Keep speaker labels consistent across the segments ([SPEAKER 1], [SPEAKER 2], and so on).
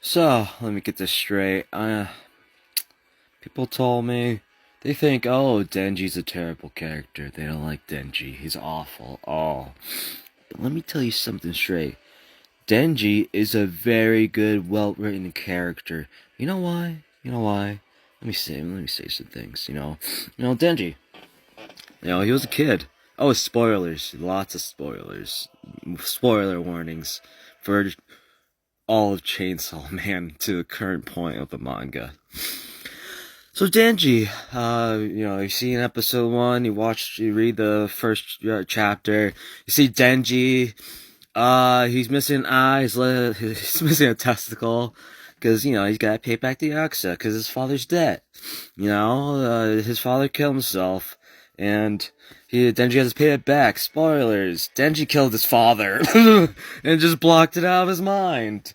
[SPEAKER 1] So, let me get this straight. People told me they think, oh, Denji's a terrible character. They don't like Denji. He's awful. Oh. But let me tell you something straight. Denji is a very good, well-written character. You know why? You know why? Let me say some things, Denji. He was a kid. Oh, spoilers. Lots of spoilers. Spoiler warnings for all of Chainsaw Man to the current point of the manga. So Denji, you see in episode 1, you read the first chapter, you see Denji, he's missing an eye, he's missing a testicle, because, he's gotta pay back the Yakuza, because his father's dead. His father killed himself, and Denji has to pay it back. Spoilers, Denji killed his father, and just blocked it out of his mind.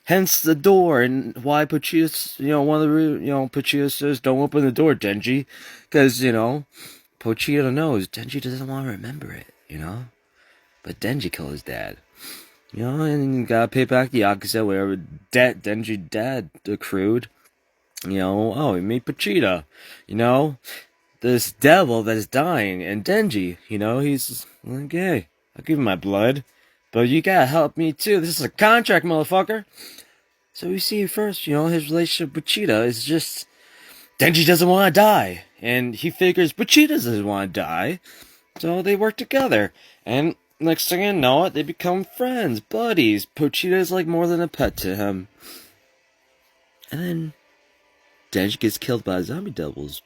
[SPEAKER 1] Hence the door, and why Pochita, one of the, Pochita says, don't open the door, Denji. Because, Pochita knows Denji doesn't want to remember it, But Denji killed his dad. And you gotta pay back the Yakuza, whatever debt Denji dad accrued. He made Pochita. This devil that is dying, and Denji, he's like, hey, I'll give him my blood. But you gotta help me too. This is a contract, motherfucker. So we see first, his relationship with Cheetah is just Denji doesn't want to die, and he figures Pochita doesn't want to die, so they work together. And next thing you know it, they become friends, buddies. Pochita is like more than a pet to him. And then Denji gets killed by zombie devils,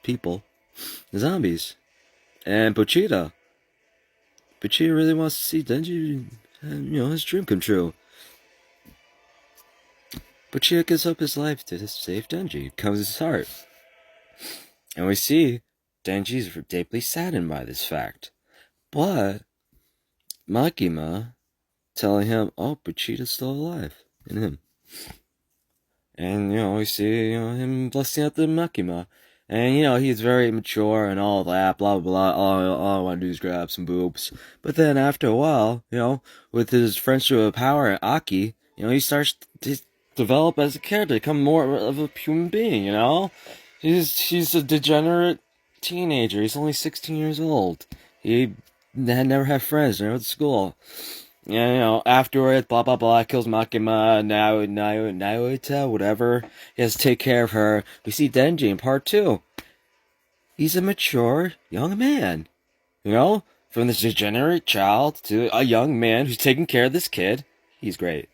[SPEAKER 1] zombies, and Pochita really wants to see Denji, his dream come true. Pochita gives up his life to save Denji, comes his heart. And we see Denji's deeply saddened by this fact. But Makima telling him, oh, Pochita's still alive in him. And, we see, him blessing out the Makima. And, he's very mature and all that, blah, blah, blah. All I want to do is grab some boobs. But then after a while, with his friendship with Power and Aki, he starts to develop as a character, become more of a human being, He's a degenerate teenager. He's only 16 years old. He had never had friends, never at school. Afterwards, blah, blah, blah, kills Makima, Naoita, whatever. He has to take care of her. We see Denji in part 2. He's a mature young man. From this degenerate child to a young man who's taking care of this kid. He's great.